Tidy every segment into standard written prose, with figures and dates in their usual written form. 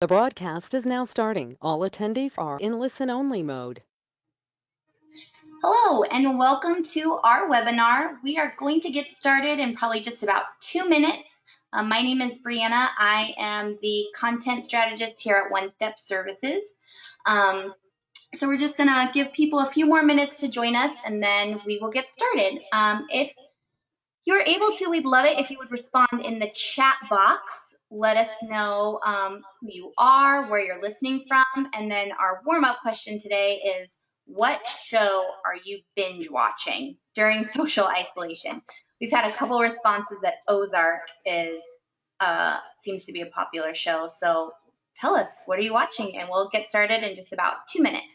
The broadcast is now starting. All attendees are in listen-only mode. Hello and welcome to our webinar. We are going to get started in probably just about 2 minutes. My name is Brianna. I am the content strategist here at One Step Services. So we're just gonna give people a few more minutes to join us and then we will get started. If you're able to, we'd love it if you would respond in the chat box. Let us know who you are, where you're listening from, and then our warm-up question today is, what show are you binge watching during social isolation? We've had a couple responses that Ozark seems to be a popular show, so tell us, what are you watching? And we'll get started in just about 2 minutes.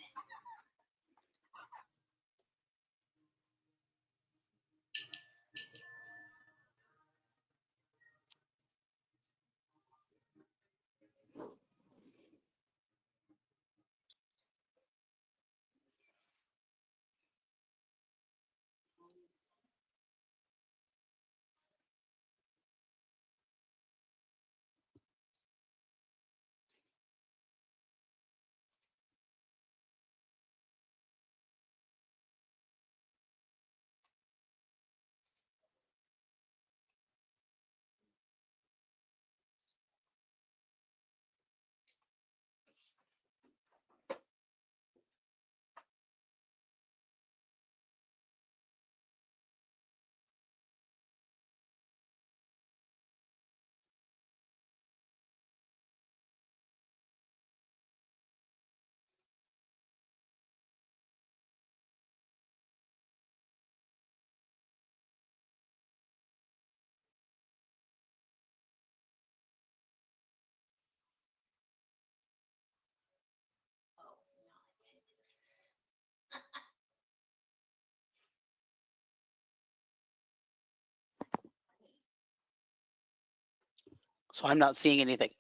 So I'm not seeing anything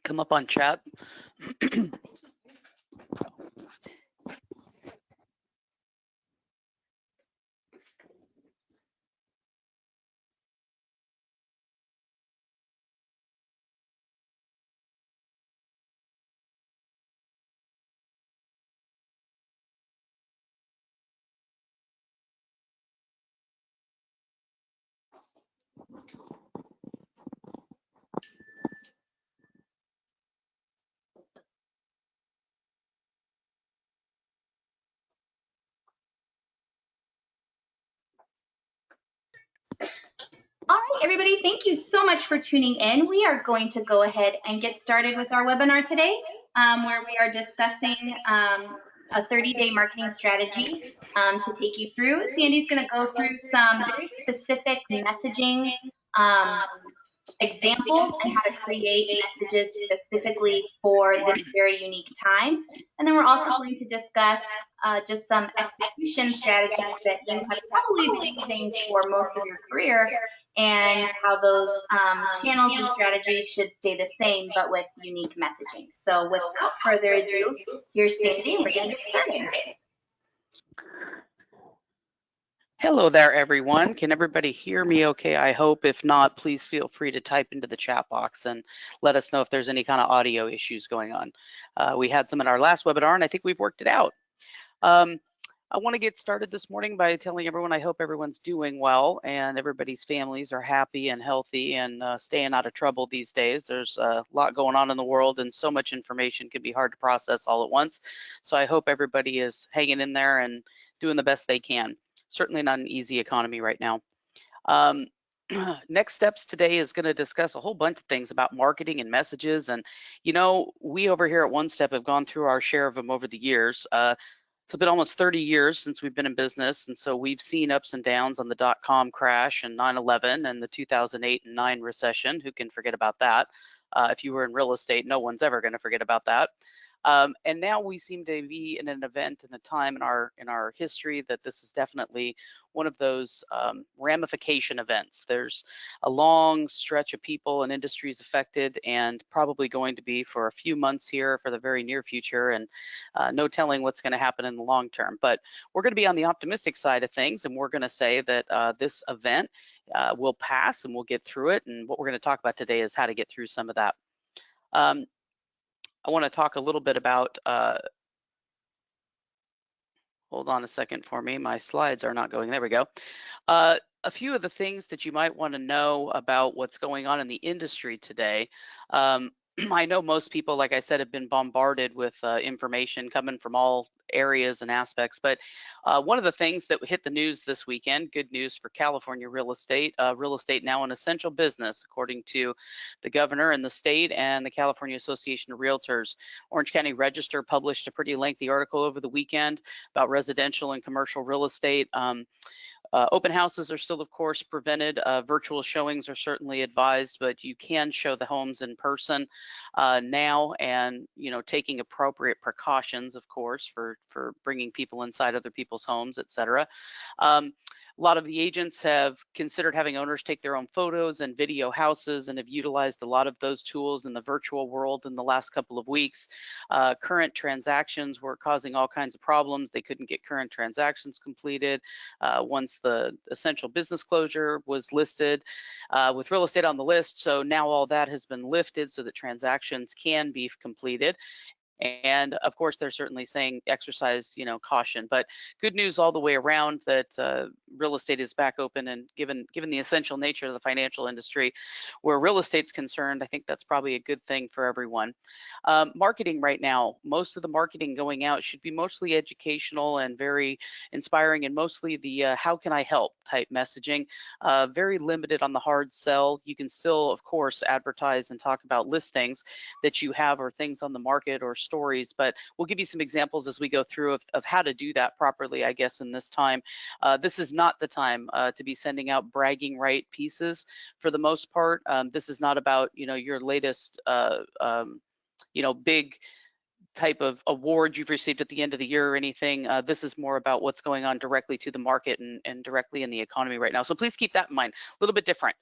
come up on chat. All right, everybody, thank you so much for tuning in. We are going to go ahead and get started with our webinar today, where we are discussing a 30-day marketing strategy to take you through. Sandy's going to go through some very specific messaging examples and how to create messages specifically for this very unique time. And then we're also going to discuss just some execution strategies that you have probably been using for most of your career and how those channels and strategies should stay the same but with unique messaging. So without further ado, here's Sandy and we're going to get started. Hello there, everyone. Can everybody hear me okay? I hope. If not, please feel free to type into the chat box and let us know if there's any kind of audio issues going on. We had some in our last webinar, and I think we've worked it out. I want to get started this morning by telling everyone I hope everyone's doing well and everybody's families are happy and healthy and staying out of trouble these days. There's a lot going on in the world and so much information can be hard to process all at once. So I hope everybody is hanging in there and doing the best they can. Certainly not an easy economy right now. Next steps today is going to discuss a whole bunch of things about marketing and messages. And, you know, we over here at One Step have gone through our share of them over the years. It's been almost 30 years since we've been in business, and so we've seen ups and downs on the dot-com crash and 9/11 and the 2008 and 9 recession. Who can forget about that? If you were in real estate, no one's ever going to forget about that. And now we seem to be in an event and a time in our history that this is definitely one of those ramification events. There's a long stretch of people and industries affected, and probably going to be for a few months here for the very near future, and no telling what's going to happen in the long term. But we're going to be on the optimistic side of things, and we're going to say that this event will pass and we'll get through it. And what we're going to talk about today is how to get through some of that. I want to talk a little bit about, hold on a second for me. My slides are not going. There we go. A few of the things that you might want to know about what's going on in the industry today. I know most people, like I said, have been bombarded with information coming from all areas and aspects. But one of the things that hit the news this weekend, good news for California real estate now an essential business, according to the governor and the state and the California Association of Realtors. Orange County Register published a pretty lengthy article over the weekend about residential and commercial real estate. Open houses are still, of course, prevented. Virtual showings are certainly advised, but you can show the homes in person now, and taking appropriate precautions, of course, for bringing people inside other people's homes, etc. A lot of the agents have considered having owners take their own photos and video houses, and have utilized a lot of those tools in the virtual world in the last couple of weeks. Current transactions were causing all kinds of problems. They couldn't get current transactions completed once the essential business closure was listed with real estate on the list. So now all that has been lifted so that transactions can be completed. And of course, they're certainly saying exercise, caution. But good news all the way around that real estate is back open, and given the essential nature of the financial industry, where real estate's concerned, I think that's probably a good thing for everyone. Marketing right now, most of the marketing going out should be mostly educational and very inspiring, and mostly the how can I help type messaging. Very limited on the hard sell. You can still, of course, advertise and talk about listings that you have or things on the market or stories, but we'll give you some examples as we go through of how to do that properly, I guess, in this time. This is not the time to be sending out bragging right pieces for the most part. This is not about, your latest, big type of award you've received at the end of the year or anything. This is more about what's going on directly to the market and directly in the economy right now. So please keep that in mind. A little bit different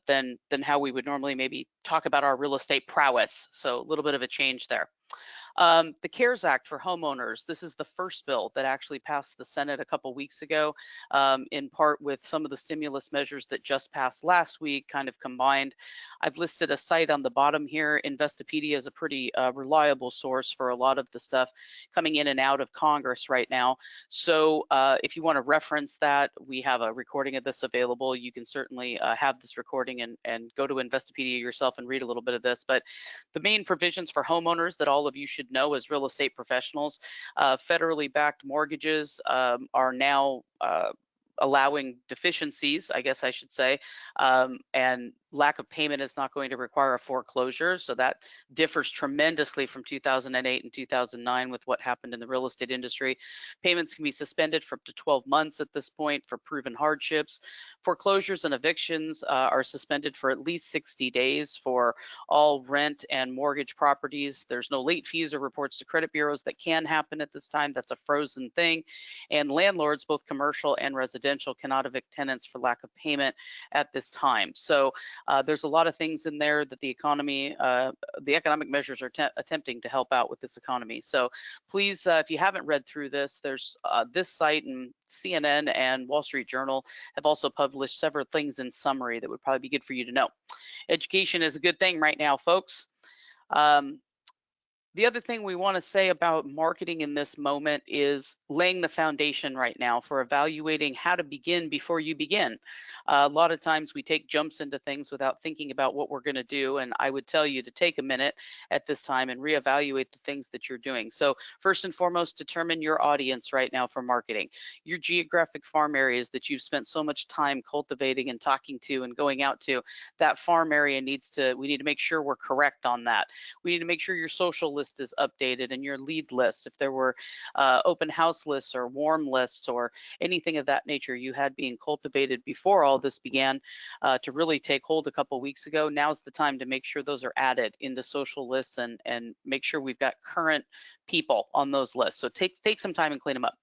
than how we would normally maybe talk about our real estate prowess. So a little bit of a change there. The CARES Act for homeowners. This is the first bill that actually passed the Senate a couple weeks ago, in part with some of the stimulus measures that just passed last week, kind of combined. I've listed a site on the bottom here. Investopedia is a pretty reliable source for a lot of the stuff coming in and out of Congress right now. So if you want to reference that, we have a recording of this available. You can certainly have this recording and go to Investopedia yourself and read a little bit of this. But the main provisions for homeowners that all of you should know as real estate professionals, federally backed mortgages are now allowing deficiencies, I guess I should say, and lack of payment is not going to require a foreclosure. So that differs tremendously from 2008 and 2009 with what happened in the real estate industry. Payments can be suspended for up to 12 months at this point for proven hardships. Foreclosures and evictions are suspended for at least 60 days for all rent and mortgage properties. There's no late fees or reports to credit bureaus that can happen at this time. That's a frozen thing. And landlords, both commercial and residential, cannot evict tenants for lack of payment at this time. So there's a lot of things in there that the economic measures are attempting to help out with this economy. So please, if you haven't read through this, there's this site and CNN and Wall Street Journal have also published several things in summary that would probably be good for you to know. Education is a good thing right now, folks. The other thing we want to say about marketing in this moment is laying the foundation right now for evaluating how to begin before you begin. A lot of times we take jumps into things without thinking about what we're going to do, and I would tell you to take a minute at this time and reevaluate the things that you're doing. So first and foremost, determine your audience right now for marketing. Your geographic farm areas that you've spent so much time cultivating and talking to and going out to, that farm area we need to make sure we're correct on that. We need to make sure your social list is updated and your lead lists, if there were open house lists or warm lists or anything of that nature you had being cultivated before all this began to really take hold a couple weeks ago. Now's the time to make sure those are added into social lists and make sure we've got current people on those lists. So take some time and clean them up.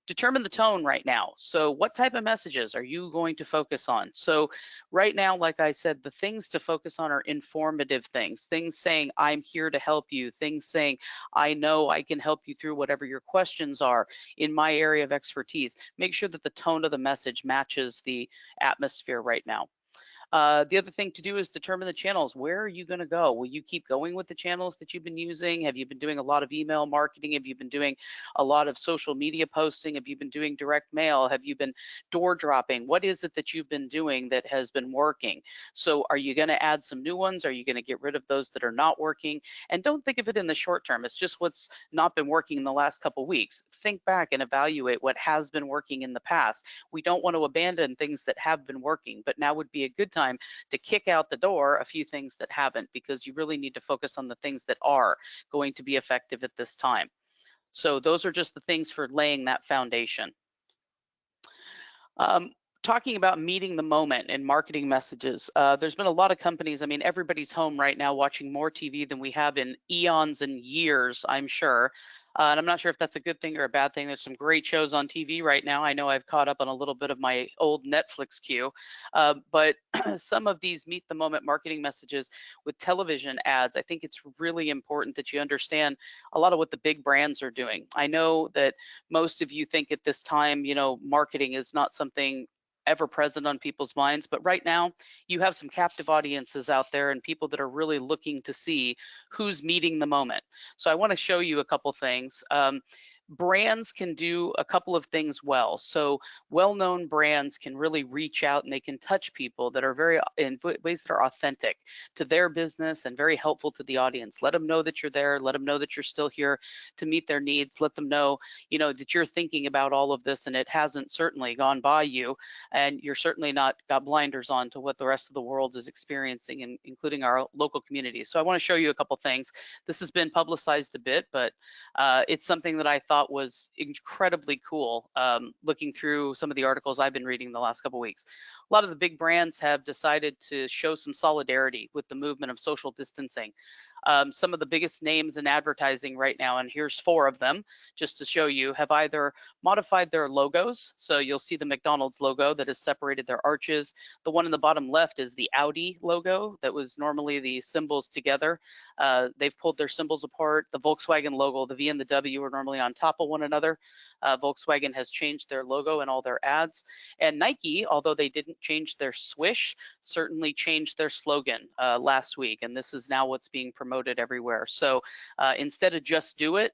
Determine the tone right now. So what type of messages are you going to focus on? So right now, like I said, the things to focus on are informative things saying, I'm here to help you, things saying, I know I can help you through whatever your questions are in my area of expertise. Make sure that the tone of the message matches the atmosphere right now. The other thing to do is determine the channels. Where are you going to go? Will you keep going with the channels that you've been using? Have you been doing a lot of email marketing? Have you been doing a lot of social media posting? Have you been doing direct mail? Have you been door dropping? What is it that you've been doing that has been working? So are you going to add some new ones? Are you going to get rid of those that are not working? And don't think of it in the short term. It's just what's not been working in the last couple of weeks. Think back and evaluate what has been working in the past. We don't want to abandon things that have been working, but now would be a good time to kick out the door a few things that haven't, because you really need to focus on the things that are going to be effective at this time. So those are just the things for laying that foundation. Talking about meeting the moment in marketing messages, there's been a lot of companies. I mean, everybody's home right now watching more TV than we have in eons and years, I'm sure. And I'm not sure if that's a good thing or a bad thing. There's some great shows on TV right now. I know I've caught up on a little bit of my old Netflix queue, but some of these meet the moment marketing messages with television ads, I think it's really important that you understand a lot of what the big brands are doing. I know that most of you think at this time, marketing is not something ever present on people's minds, but right now you have some captive audiences out there and people that are really looking to see who's meeting the moment. So I want to show you a couple things. Brands can do a couple of things well. So well-known brands can really reach out and they can touch people that are in ways that are authentic to their business and very helpful to the audience. Let them know that you're there. Let them know that you're still here to meet their needs. Let them know, that you're thinking about all of this and it hasn't certainly gone by you, and you're certainly not got blinders on to what the rest of the world is experiencing, including our local communities. So I want to show you a couple things. This has been publicized a bit, but it's something that I thought was incredibly cool, looking through some of the articles I've been reading the last couple of weeks. A lot of the big brands have decided to show some solidarity with the movement of social distancing. Some of the biggest names in advertising right now, and here's 4 of them just to show you, have either modified their logos. So you'll see the McDonald's logo that has separated their arches. The one in the bottom left is the Audi logo that was normally the symbols together. They've pulled their symbols apart. The Volkswagen logo, the V and the W are normally on top of one another. Volkswagen has changed their logo in all their ads. And Nike, although they didn't change their swish, certainly changed their slogan last week. And this is now what's being promoted everywhere. So instead of just do it,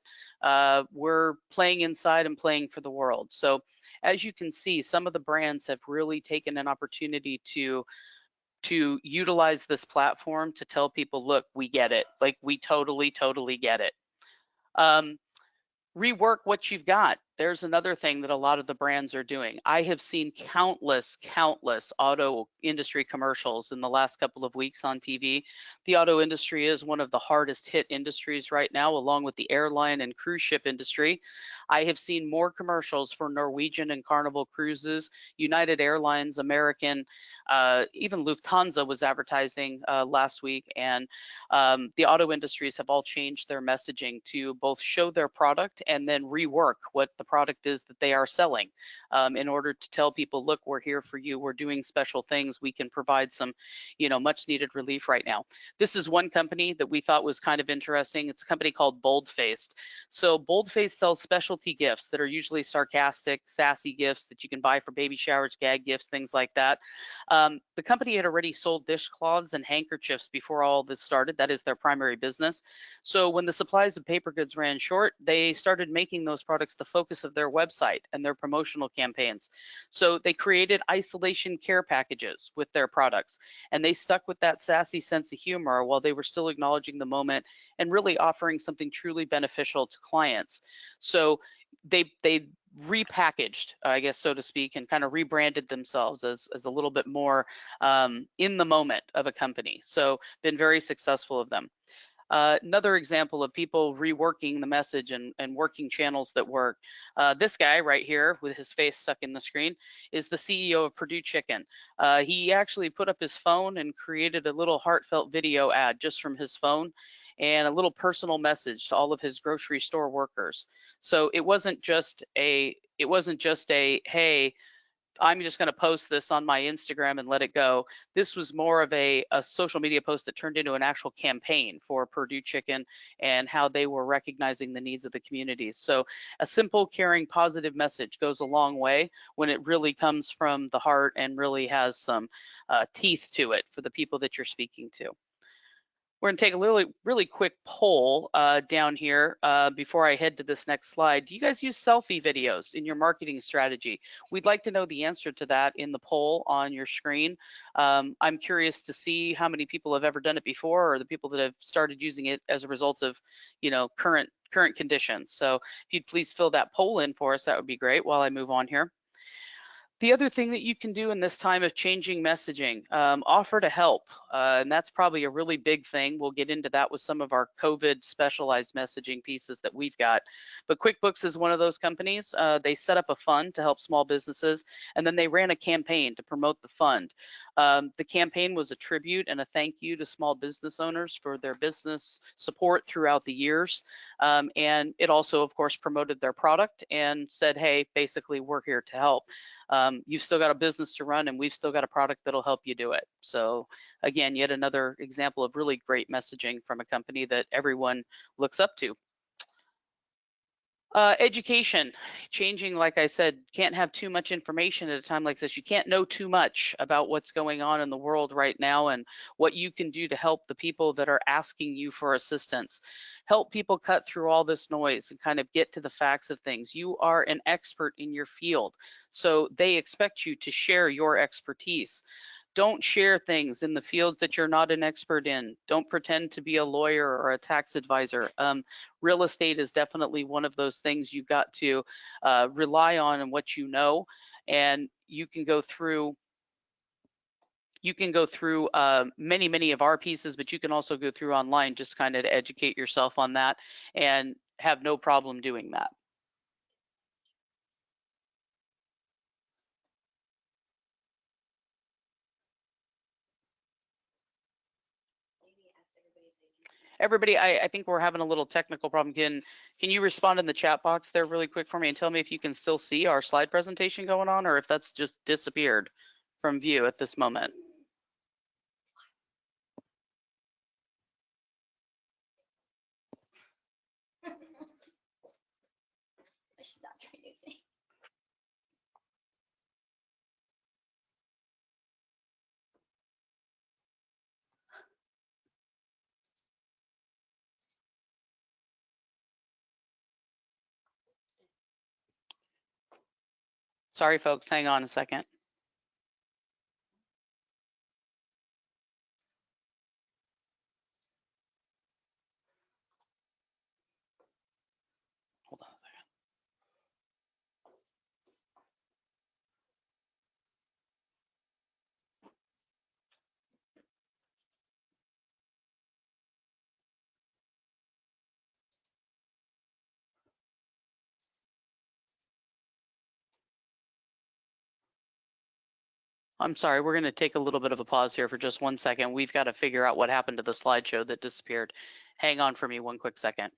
we're playing inside and playing for the world. So as you can see, some of the brands have really taken an opportunity to utilize this platform to tell people, look, we get it. Like, we totally get it. Rework what you've got. There's another thing that a lot of the brands are doing. I have seen countless auto industry commercials in the last couple of weeks on TV. The auto industry is one of the hardest hit industries right now, along with the airline and cruise ship industry. I have seen more commercials for Norwegian and Carnival Cruises, United Airlines, American, even Lufthansa was advertising last week, and the auto industries have all changed their messaging to both show their product and then rework what the product is that they are selling, in order to tell people, look, we're here for you. We're doing special things. We can provide some, much needed relief right now. This is one company that we thought was kind of interesting. It's a company called Boldfaced. So Boldfaced sells specialty gifts that are usually sarcastic, sassy gifts that you can buy for baby showers, gag gifts, things like that. The company had already sold dishcloths and handkerchiefs before all this started. That is their primary business. So when the supplies of paper goods ran short, they started making those products the focus of their website and their promotional campaigns. So they created isolation care packages with their products, and they stuck with that sassy sense of humor while they were still acknowledging the moment and really offering something truly beneficial to clients. So they repackaged, I guess, so to speak, and kind of rebranded themselves as a little bit more in the moment of a company. So been very successful of them. Another example of people reworking the message and working channels that work. This guy right here with his face stuck in the screen is the CEO of Purdue Chicken. He actually put up his phone and created a little heartfelt video ad just from his phone and a little personal message to all of his grocery store workers. So it wasn't just a, hey, I'm just going to post this on my Instagram and let it go. This was more of a social media post that turned into an actual campaign for Purdue Chicken and how they were recognizing the needs of the communities. So a simple, caring, positive message goes a long way when it really comes from the heart and really has some teeth to it for the people that you're speaking to. We're going to take a really quick poll down here before I head to this next slide. Do you guys use selfie videos in your marketing strategy? We'd like to know the answer to that in the poll on your screen. I'm curious to see how many people have ever done it before, or the people that have started using it as a result of, current conditions. So if you'd please fill that poll in for us, that would be great while I move on here. The other thing that you can do in this time of changing messaging, offer to help. And that's probably a really big thing. We'll get into that with some of our COVID specialized messaging pieces that we've got. But QuickBooks is one of those companies. They set up a fund to help small businesses, and then they ran a campaign to promote the fund. The campaign was a tribute and a thank you to small business owners for their business support throughout the years. And it also, of course, promoted their product and said, hey, basically, we're here to help. You've still got a business to run, and we've still got a product that'll help you do it. So again, yet another example of really great messaging from a company that everyone looks up to. Education, changing, like I said, can't have too much information at a time like this. You can't know too much about what's going on in the world right now and what you can do to help the people that are asking you for assistance. Help people cut through all this noise and kind of get to the facts of things. You are an expert in your field, so they expect you to share your expertise. Don't share things in the fields that you're not an expert in. Don't pretend to be a lawyer or a tax advisor. Real estate is definitely one of those things you've got to rely on and what you know, and you can go through many of our pieces, but you can also go through online just kind of to educate yourself on that and have no problem doing that. Everybody, I think we're having a little technical problem. Can you respond in the chat box there really quick for me and tell me if you can still see our slide presentation going on, or if that's just disappeared from view at this moment? I should not try new things. Sorry, folks, hang on a second. Hold on a second. I'm sorry, we're going to take a little bit of a pause here for just 1 second. We've got to figure out what happened to the slideshow that disappeared. Hang on for me 1 quick second.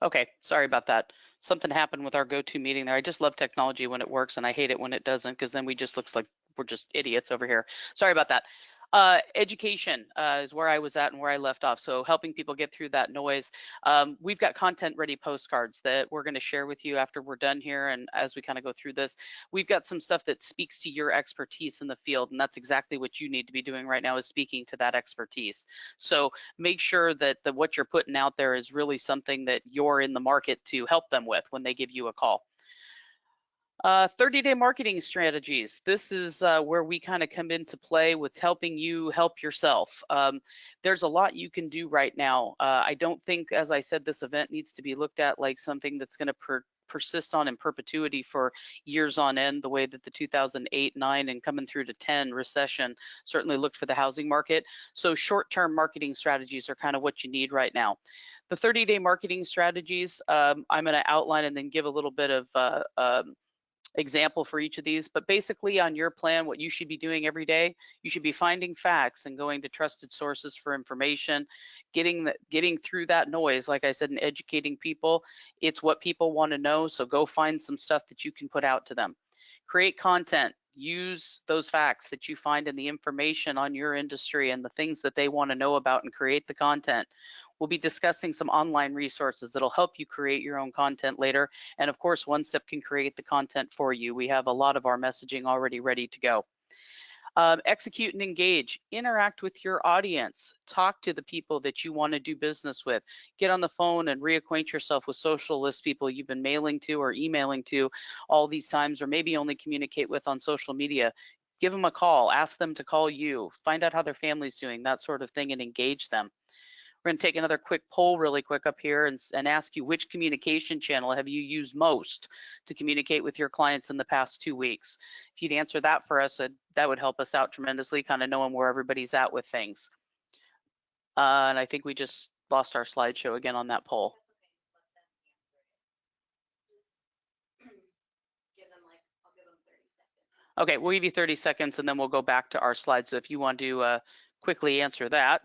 Okay, sorry about that. Something happened with our GoToMeeting there. I just love technology when it works, and I hate it when it doesn't, because then we just looks like we're just idiots over here. Sorry about that. Education is where I was at and where I left off. So helping people get through that noise. We've got content ready postcards that we're going to share with you after we're done here. And as we kind of go through this, we've got some stuff that speaks to your expertise in the field. And that's exactly what you need to be doing right now, is speaking to that expertise. So make sure that what you're putting out there is really something that you're in the market to help them with when they give you a call. 30-day marketing strategies. This is where we kind of come into play with helping you help yourself. There's a lot you can do right now. I don't think, as I said, this event needs to be looked at like something that's going to persist on in perpetuity for years on end, the way that the 2008, 9, and coming through to 10 recession certainly looked for the housing market. So short-term marketing strategies are kind of what you need right now. The 30-day marketing strategies, I'm going to outline and then give a little bit of example for each of these, but basically on your plan, what you should be doing every day, you should be finding facts and going to trusted sources for information, getting through that noise, like I said, and educating people. It's what people want to know, so go find some stuff that you can put out to them. Create content. Use those facts that you find in the information on your industry and the things that they want to know about and create the content. We'll be discussing some online resources that'll help you create your own content later. And of course, One Step can create the content for you. We have a lot of our messaging already ready to go. Execute and engage. Interact with your audience. Talk to the people that you want to do business with. Get on the phone and reacquaint yourself with social list people you've been mailing to or emailing to all these times, or maybe only communicate with on social media. Give them a call. Ask them to call you. Find out how their family's doing, that sort of thing, and engage them. We're going to take another quick poll really quick up here and ask you, which communication channel have you used most to communicate with your clients in the past 2 weeks? If you'd answer that for us, that would help us out tremendously, kind of knowing where everybody's at with things. And I think we just lost our slideshow again on that poll. Okay, we'll give you 30 seconds and then we'll go back to our slides. So if you want to quickly answer that.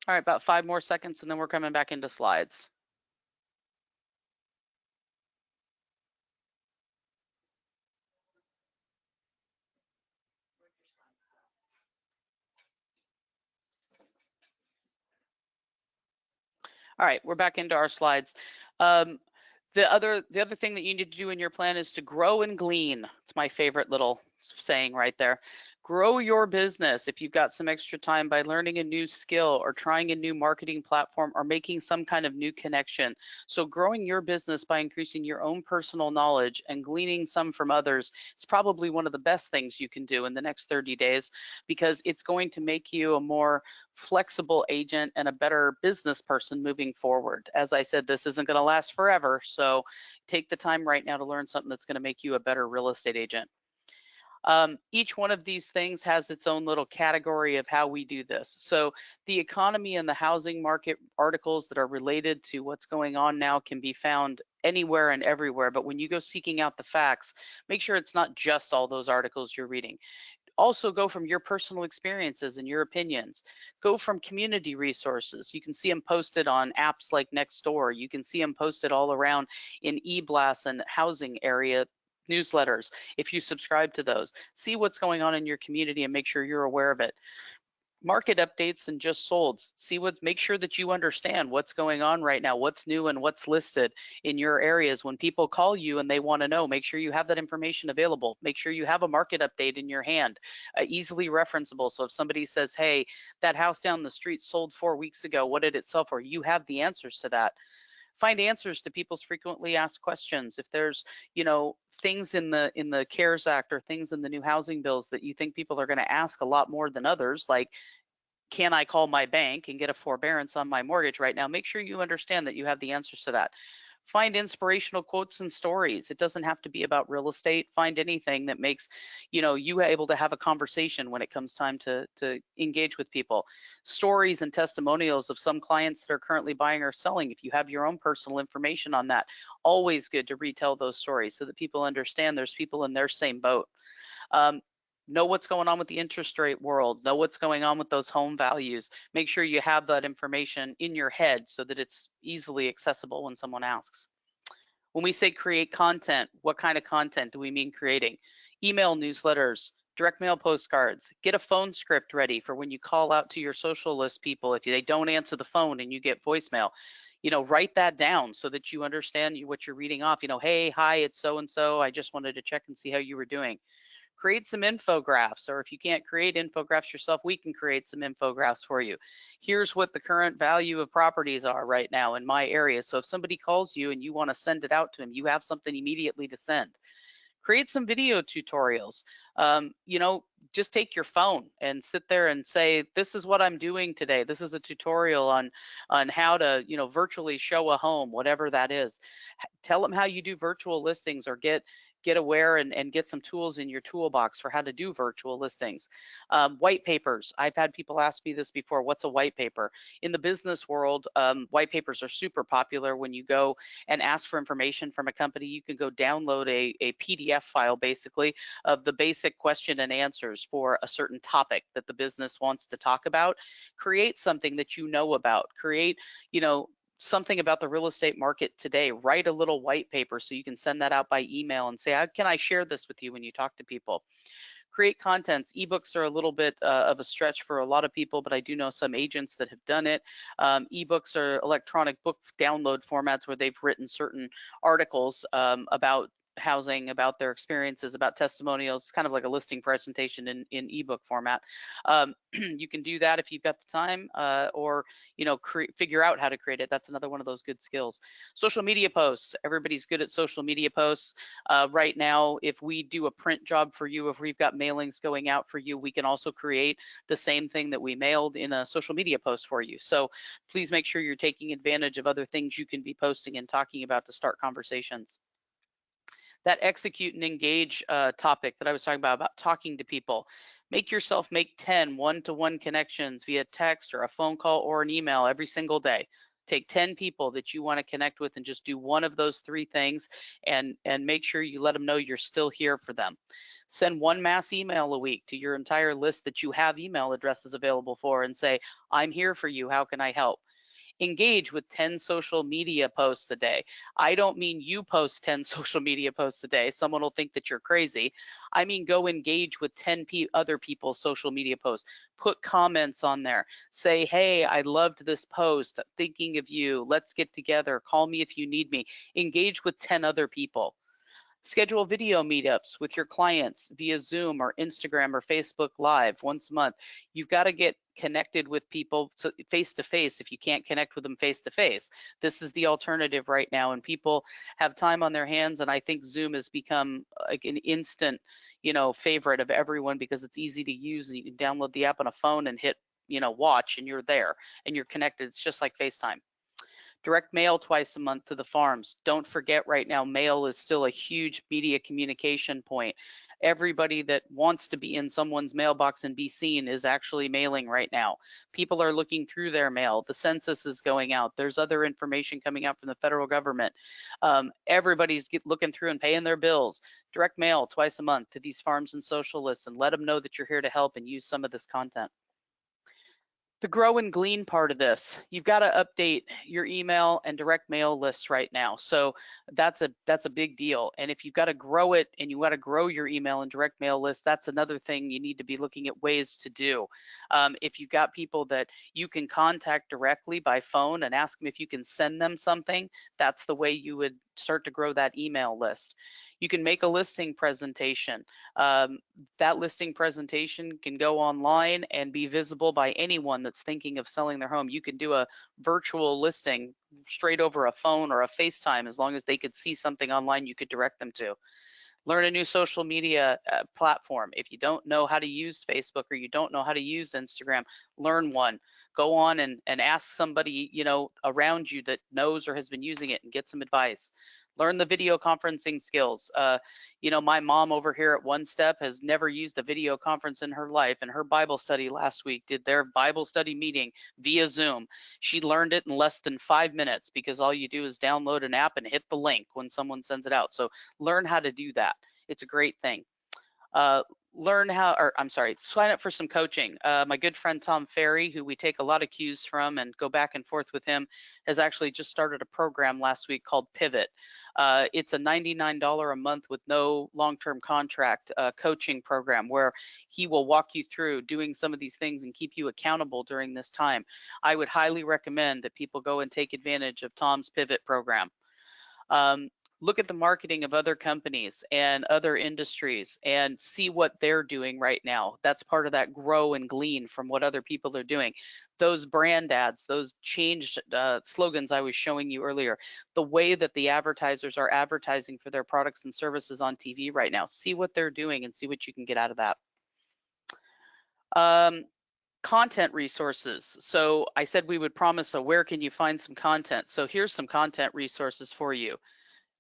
All right, about 5 more seconds and then we're coming back into slides. All right, we're back into our slides. The other thing that you need to do in your plan is to grow and glean. It's my favorite little saying right there. Grow your business if you've got some extra time by learning a new skill or trying a new marketing platform or making some kind of new connection. So growing your business by increasing your own personal knowledge and gleaning some from others is probably one of the best things you can do in the next 30 days, because it's going to make you a more flexible agent and a better business person moving forward. As I said, this isn't going to last forever, so take the time right now to learn something that's going to make you a better real estate agent. Each one of these things has its own little category of how we do this. So the economy and the housing market articles that are related to what's going on now can be found anywhere and everywhere. But when you go seeking out the facts, make sure it's not just all those articles you're reading. Also go from your personal experiences and your opinions. Go from community resources. You can see them posted on apps like Nextdoor. You can see them posted all around in e-blasts and housing area newsletters. If you subscribe to those, see what's going on in your community and make sure you're aware of it. Market updates and just solds. Make sure that you understand what's going on right now, what's new and what's listed in your areas. When people call you and they want to know, make sure you have that information available. Make sure you have a market update in your hand, easily referenceable. So if somebody says, hey, that house down the street sold 4 weeks ago, what did it sell for? You have the answers to that. Find answers to people's frequently asked questions. If there's, things in the CARES Act or things in the new housing bills that you think people are going to ask a lot more than others, like, can I call my bank and get a forbearance on my mortgage right now? Make sure you understand that you have the answers to that. Find inspirational quotes and stories. It doesn't have to be about real estate. Find anything that makes, you able to have a conversation when it comes time to engage with people. Stories and testimonials of some clients that are currently buying or selling. If you have your own personal information on that, always good to retell those stories so that people understand there's people in their same boat. Know what's going on with the interest rate world, know what's going on with those home values. Make sure you have that information in your head so that it's easily accessible when someone asks. When we say create content, what kind of content do we mean creating? Email newsletters, direct mail postcards, get a phone script ready for when you call out to your social list people. If they don't answer the phone and you get voicemail, write that down so that you understand what you're reading off. Hey, hi, it's so-and-so. I just wanted to check and see how you were doing. create some infographics, or if you can't create infographics yourself, we can create some infographics for you. Here's what the current value of properties are right now in my area. So if somebody calls you and you want to send it out to them, you have something immediately to send. Create some video tutorials. You know, just take your phone and sit there and say, this is what I'm doing today. This is a tutorial on how to, you know, virtually show a home, whatever that is. Tell them how you do virtual listings, or get aware and get some tools in your toolbox for how to do virtual listings. White papers. I've had people ask me this before. What's a white paper? In the business world, white papers are super popular. When you go and ask for information from a company, you can go download a PDF file basically of the basic question and answers for a certain topic that the business wants to talk about. Create something that you know about. Create, you know, something about the real estate market today. Write a little white paper so you can send that out by email and say, how can I share this with you when you talk to people? Create contents. Ebooks are a little bit of a stretch for a lot of people, but I do know some agents that have done it. Ebooks are electronic book download formats where they've written certain articles about housing, about their experiences, about testimonials, kind of like a listing presentation in ebook format. You can do that if you've got the time, or you know, figure out how to create it. That's another one of those good skills. Social media posts. Everybody's good at social media posts. Right now, if we do a print job for you, if we've got mailings going out for you, we can also create the same thing that we mailed in a social media post for you. So please make sure you're taking advantage of other things you can be posting and talking about to start conversations. That execute and engage topic that I was talking about talking to people. Make yourself make 10 one-to-one connections via text or a phone call or an email every single day. Take 10 people that you want to connect with and just do one of those 3 things, and make sure you let them know you're still here for them. Send one mass email a week to your entire list that you have email addresses available for and say, I'm here for you. How can I help? Engage with 10 social media posts a day. I don't mean you post 10 social media posts a day. Someone will think that you're crazy. I mean, go engage with 10 other people's social media posts. Put comments on there. Say, hey, I loved this post. Thinking of you. Let's get together. Call me if you need me. Engage with 10 other people. Schedule video meetups with your clients via Zoom or Instagram or Facebook Live once a month. You've got to get connected with people face to face if you can't connect with them face to face. This is the alternative right now, and people have time on their hands, and I think Zoom has become like an instant, you know, favorite of everyone because it's easy to use, and you can download the app on a phone and hit, you know, watch, and you're there and you're connected. It's just like FaceTime. Direct mail twice a month to the farms. Don't forget, right now, mail is still a huge media communication point. Everybody that wants to be in someone's mailbox and be seen is actually mailing right now. People are looking through their mail. The census is going out. There's other information coming out from the federal government. Everybody's looking through and paying their bills. Direct mail twice a month to these farms and socialists, and let them know that you're here to help and use some of this content. The grow and glean part of this, you've got to update your email and direct mail lists right now. So that's a big deal. And if you've got to grow it and you want to grow your email and direct mail list, that's another thing you need to be looking at ways to do. If you've got people that you can contact directly by phone and ask them if you can send them something, that's the way you would start to grow that email list. You can make a listing presentation. That listing presentation can go online and be visible by anyone that's thinking of selling their home. You can do a virtual listing straight over a phone or a FaceTime. As long as they could see something online, you could direct them to. Learn a new social media platform. If you don't know how to use Facebook or you don't know how to use Instagram, learn one. Go on and ask somebody, you know, around you that knows or has been using it and get some advice. Learn the video conferencing skills. You know, my mom over here at One Step has never used a video conference in her life, and her Bible study last week did their Bible study meeting via Zoom. She learned it in less than 5 minutes because all you do is download an app and hit the link when someone sends it out. So learn how to do that. It's a great thing. Sign up for some coaching. My good friend Tom Ferry, who we take a lot of cues from and go back and forth with him, has actually just started a program last week called Pivot. It's a $99 a month with no long-term contract coaching program where he will walk you through doing some of these things and keep you accountable during this time. I would highly recommend that people go and take advantage of Tom's Pivot program. Look at the marketing of other companies and other industries and see what they're doing right now. That's part of that grow and glean from what other people are doing. Those brand ads, those changed slogans I was showing you earlier, the way that the advertisers are advertising for their products and services on TV right now, see what they're doing and see what you can get out of that. Content resources. So I said we would promise, so where can you find some content? So here's some content resources for you.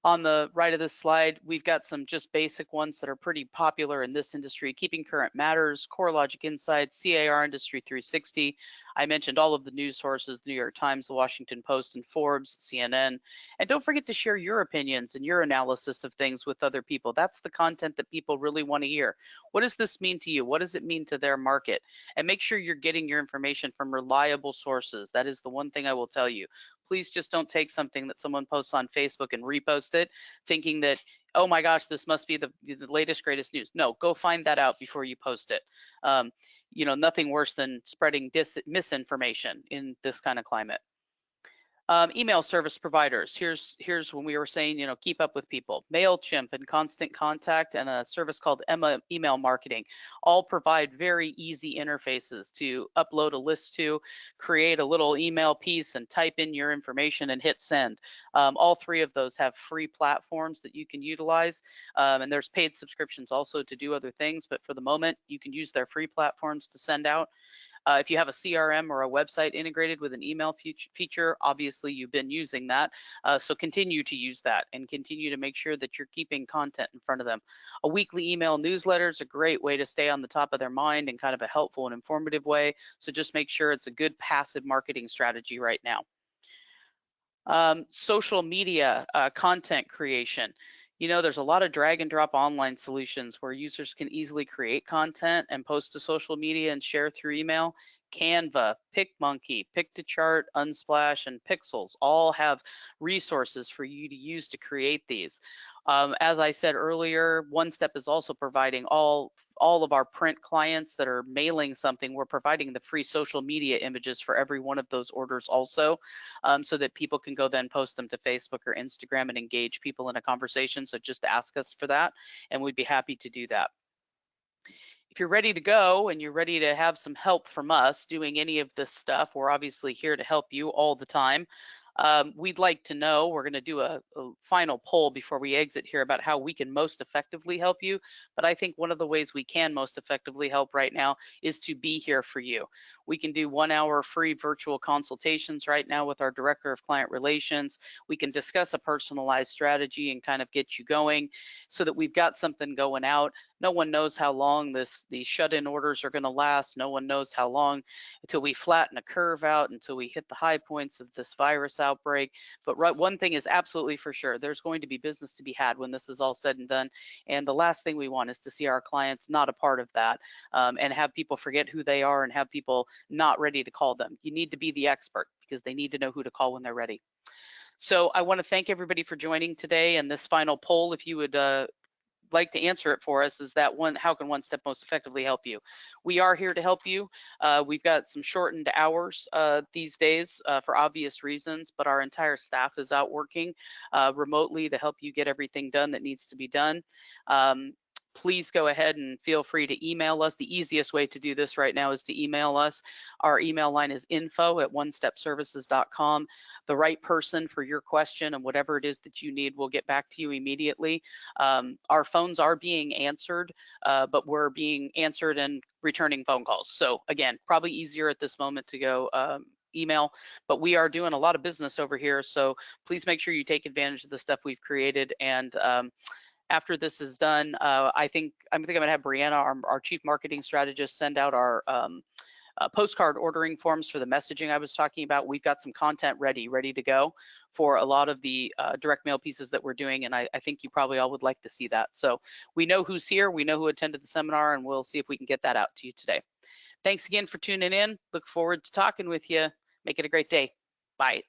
On the right of this slide, we've got some just basic ones that are pretty popular in this industry: Keeping Current Matters, CoreLogic Insights, CAR Industry 360. I mentioned all of the news sources: the New York Times, the Washington Post, and Forbes, CNN. And don't forget to share your opinions and your analysis of things with other people. That's the content that people really want to hear. What does this mean to you? What does it mean to their market? And make sure you're getting your information from reliable sources. That is the one thing I will tell you. Please just don't take something that someone posts on Facebook and repost it thinking that, oh my gosh, this must be the latest, greatest news. No, go find that out before you post it. Nothing worse than spreading misinformation in this kind of climate. Email service providers. Here's when we were saying, keep up with people. MailChimp and Constant Contact and a service called Emma Email Marketing all provide very easy interfaces to upload a list to, create a little email piece and type in your information and hit send. All three of those have free platforms that you can utilize, and there's paid subscriptions also to do other things, but for the moment, you can use their free platforms to send out. If you have a CRM or a website integrated with an email feature, obviously you've been using that. So continue to use that and continue to make sure that you're keeping content in front of them. A weekly email newsletter is a great way to stay on the top of their mind in kind of a helpful and informative way. So just make sure it's a good passive marketing strategy right now. Social media content creation. There's a lot of drag and drop online solutions where users can easily create content and post to social media and share through email. Canva, PicMonkey, Pictochart, Unsplash, and Pixels all have resources for you to use to create these. As I said earlier, One Step is also providing all of our print clients that are mailing something, we're providing the free social media images for every one of those orders also, so that people can go then post them to Facebook or Instagram and engage people in a conversation. So just ask us for that, and we'd be happy to do that. If you're ready to go and you're ready to have some help from us doing any of this stuff, we're obviously here to help you all the time. We'd like to know, we're going to do a final poll before we exit here about how we can most effectively help you. But I think one of the ways we can most effectively help right now is to be here for you. We can do 1 hour free virtual consultations right now with our Director of Client Relations. We can discuss a personalized strategy and kind of get you going so that we've got something going out. No one knows how long these shut-in orders are going to last. No one knows how long until we flatten a curve out, until we hit the high points of this virus outbreak. But one thing is absolutely for sure, there's going to be business to be had when this is all said and done. And the last thing we want is to see our clients not a part of that, and have people forget who they are and have people not ready to call them. You need to be the expert because they need to know who to call when they're ready. So I want to thank everybody for joining today. And this final poll, if you would like to answer it for us, is that one: how can One Step most effectively help you? We are here to help you. We've got some shortened hours these days for obvious reasons, but our entire staff is out working remotely to help you get everything done that needs to be done. Please go ahead and feel free to email us. The easiest way to do this right now is to email us. Our email line is info@onestepservices.com. The right person for your question and whatever it is that you need will get back to you immediately. Our phones are being answered, but we're being answered and returning phone calls. So again, probably easier at this moment to go email, but we are doing a lot of business over here. So please make sure you take advantage of the stuff we've created. And after this is done, I think I'm gonna have Brianna, our chief marketing strategist, send out our postcard ordering forms for the messaging I was talking about. We've got some content ready to go for a lot of the direct mail pieces that we're doing, and I think you probably all would like to see that. So we know who's here, we know who attended the seminar, and we'll see if we can get that out to you today. Thanks again for tuning in. Look forward to talking with you. Make it a great day. Bye.